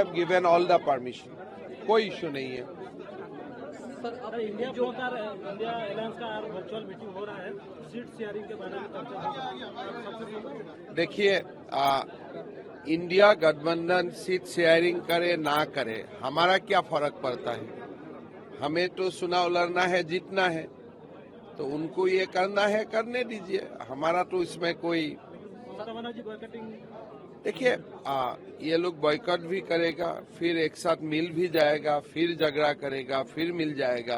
have given all the permission. कोई issue नहीं है। सर अब इंडिया जो होता है, इंडिया अलायंस का वर्चुअल मीटिंग हो रहा है, सीट शेयरिंग के बारे में चर्चा होगी। देखिए, इंडिया गठबंधन सीट शेयरिंग करे ना करे, हमारा क्या फर्क पड़ता है? हमें तो चुनाव लड़ना है, जीतना है, तो उनको ये करना है, करने दीजिए। हमारा तो इसमें कोई देखिए, ये लोग बॉयकॉट भी करेगा, फिर एक साथ मिल भी जाएगा, फिर झगड़ा करेगा, फिर मिल जाएगा,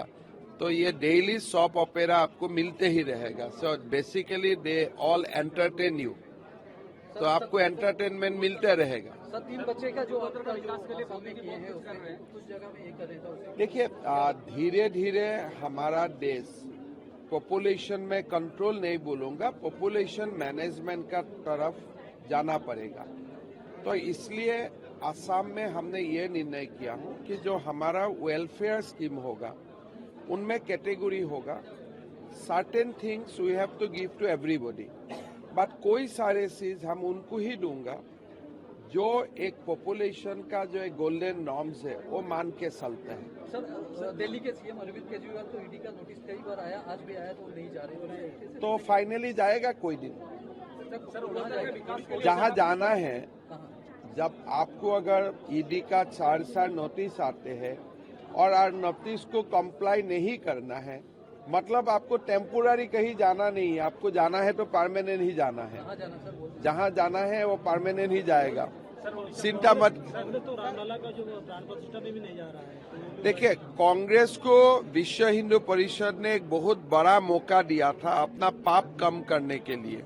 तो ये डेली सॉप ऑपेरा आपको मिलते ही रहेगा। So basically they all entertain you, तो आपको एंटरटेनमेंट मिलते रहेगा। सर 3 बच्चे का जो विकास के लिए सामने किए हैं, उसमें कुछ जगह में ये करेगा। देखिए, धीरे धीरे हमारा देश पॉपुलेशन में कंट्रोल नहीं बोलूंगा, पॉपुलेशन मैनेजमेंट का तरफ जाना पड़ेगा। तो इसलिए असम में हमने ये निर्णय किया हूँ कि जो हमारा वेलफेयर स्कीम होगा उनमें कैटेगरी होगा, certain things we have to give to everybody, but कोई सारे चीज हम उनको ही दूंगा जो एक पॉपुलेशन का जो एक गोल्डन नॉर्म्स है वो मान के चलते हैं। सर दिल्ली के सीएम अरविंद केजरीवाल को ईडी का नोटिस कई बार आया, आज भी आया, तो नहीं जा रहे, तो फाइनली जाएगा कोई दिन। जहाँ जाना है, जब आपको अगर ईडी का 4 नोटिस आते हैं और नोटिस को कंप्लाई नहीं करना है, मतलब आपको टेम्पोररी कहीं जाना नहीं है, आपको जाना है तो परमानेंट ही जाना है। जहाँ जाना है वो परमानेंट ही जाएगा, चिंता मत। तो रामलला का जो प्राण प्रतिष्ठा में भी नहीं जा रहा है। देखिए, कांग्रेस को विश्व हिंदू परिषद ने एक बहुत बड़ा मौका दिया था अपना पाप कम करने के लिए,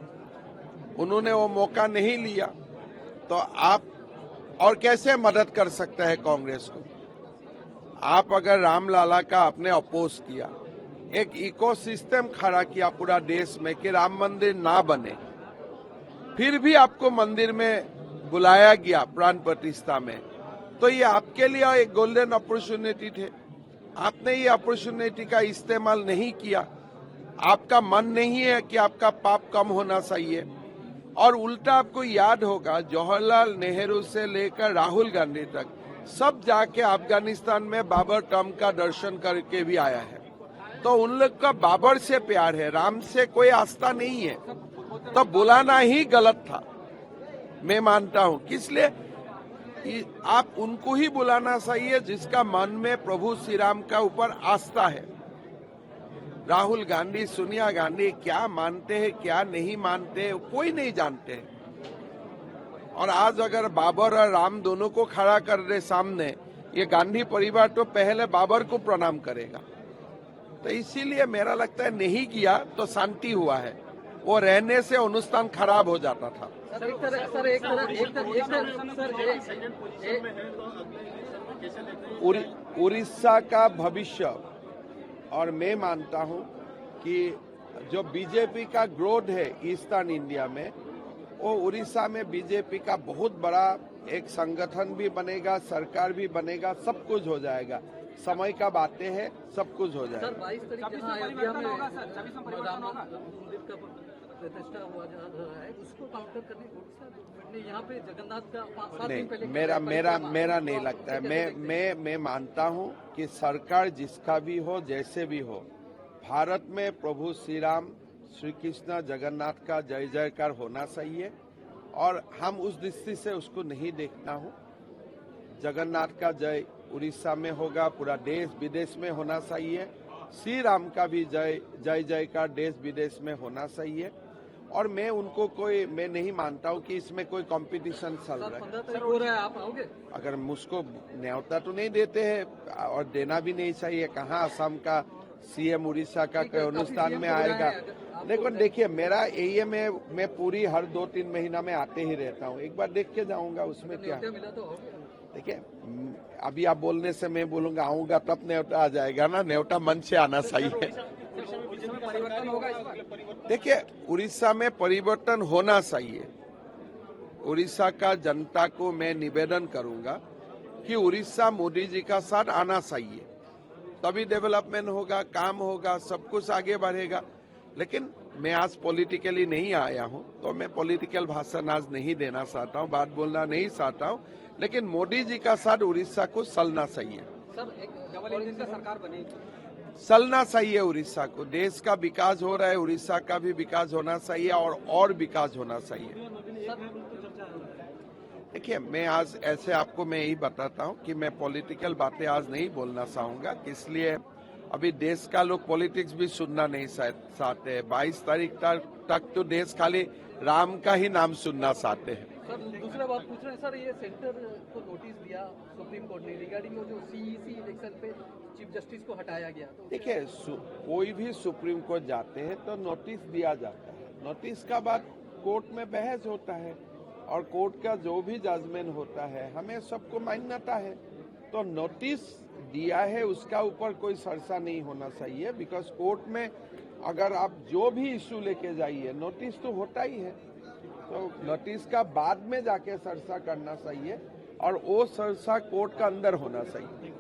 उन्होंने वो मौका नहीं लिया, तो आप और कैसे मदद कर सकते हैं कांग्रेस को? आप अगर रामलला का आपने अपोज किया, एक इकोसिस्टम खड़ा किया पूरा देश में कि राम मंदिर ना बने, फिर भी आपको मंदिर में बुलाया गया प्राण प्रतिष्ठा में, तो ये आपके लिए एक गोल्डन अपॉर्चुनिटी थे। आपने ये अपॉर्चुनिटी का इस्तेमाल नहीं किया, आपका मन नहीं है कि आपका पाप कम होना चाहिए। और उल्टा आपको याद होगा, जवाहरलाल नेहरू से लेकर राहुल गांधी तक सब जाके अफगानिस्तान में बाबर टॉम का दर्शन करके भी आया है, तो उन लोग का बाबर से प्यार है, राम से कोई आस्था नहीं है, तो बुलाना ही गलत था, मैं मानता हूं। किसलिए आप उनको ही बुलाना चाहिए जिसका मन में प्रभु श्री राम का ऊपर आस्था है। राहुल गांधी, सोनिया गांधी क्या मानते हैं क्या नहीं मानते हैं कोई नहीं जानते हैं। और आज अगर बाबर और राम दोनों को खड़ा कर दे सामने, ये गांधी परिवार तो पहले बाबर को प्रणाम करेगा। तो इसीलिए मेरा लगता है नहीं किया तो शांति हुआ है, वो रहने से अनुष्ठान खराब हो जाता था। उड़ीसा का भविष्य, और मैं मानता हूं कि जो बीजेपी का ग्रोथ है ईस्टर्न इंडिया में, वो उड़ीसा में बीजेपी का बहुत बड़ा एक संगठन भी बनेगा, सरकार भी बनेगा, सब कुछ हो जाएगा। समय का बातें हैं, सब कुछ हो जाएगा। सर 22 तारीख को अयोध्या में राम मंदिर का प्रतिष्ठा हुआ जा रहा है, उसको काउंटर करने यहाँ पे जगन्नाथ का नहीं, मेरा नहीं लगता है। मैं मानता हूँ कि सरकार जिसका भी हो, जैसे भी हो, भारत में प्रभु श्री राम, श्री कृष्ण, जगन्नाथ का जय जयकार होना चाहिए, और हम उस दृष्टि से उसको नहीं देखता हूँ। जगन्नाथ का जय उड़ीसा में होगा, पूरा देश विदेश में होना चाहिए। श्री राम का भी जय जयकार देश विदेश में होना चाहिए। और मैं नहीं मानता हूँ कि इसमें कोई कंपटीशन चल रहा है। आप आओगे? अगर मुझको न्योता तो नहीं देते हैं और देना भी नहीं चाहिए। कहाँ असम का सीएम उड़ीसा का कोई अनुष्ठान में आएगा? लेकिन देखिए, मेरा यही है, मैं पूरी हर 2-3 महीना में आते ही रहता हूँ, एक बार देख के जाऊंगा, उसमें क्या। देखिए, अभी आप बोलने से मैं बोलूंगा आऊंगा तब न्योता आ जाएगा ना, न्योता मन से आना चाहिए। देखिए, उड़ीसा में परिवर्तन होना चाहिए। उड़ीसा का जनता को मैं निवेदन करूंगा कि उड़ीसा मोदी जी का साथ आना चाहिए, तभी डेवलपमेंट होगा, काम होगा, सब कुछ आगे बढ़ेगा। लेकिन मैं आज पॉलिटिकली नहीं आया हूं, तो मैं पॉलिटिकल भाषण आज नहीं देना चाहता हूं, बात बोलना नहीं चाहता हूं, लेकिन मोदी जी का साथ उड़ीसा को चलना चाहिए। सर एक डबल इंजन की सरकार बनेगी, चलना चाहिए उड़ीसा को। देश का विकास हो रहा है, उड़ीसा का भी विकास होना चाहिए और विकास होना चाहिए। देखिए, मैं आज ऐसे आपको मैं यही बताता हूं कि मैं पॉलिटिकल बातें आज नहीं बोलना चाहूंगा, इसलिए अभी देश का लोग पॉलिटिक्स भी सुनना नहीं चाहते। 22 तारीख तक तो देश खाली राम का ही नाम सुनना चाहते हैं। सर दूसरा बात पूछ रहे हैं सर, ये सेंटर को नोटिस दिया सुप्रीम कोर्ट ने रिगार्डिंग जो सीईसी इलेक्शन पे चीफ जस्टिस को हटाया गया, तो देखिए, कोई भी सुप्रीम कोर्ट जाते हैं तो नोटिस दिया जाता है। नोटिस का बाद कोर्ट में बहस होता है और कोर्ट का जो भी जजमेंट होता है हमें सबको मान्यता है। तो नोटिस दिया है, उसका ऊपर कोई चर्चा नहीं होना चाहिए, बिकॉज कोर्ट में अगर आप जो भी इश्यू लेके जाइए नोटिस तो होता ही है। तो नोटिस का बाद में जाके चर्चा करना चाहिए और वो चर्चा कोर्ट का अंदर होना चाहिए।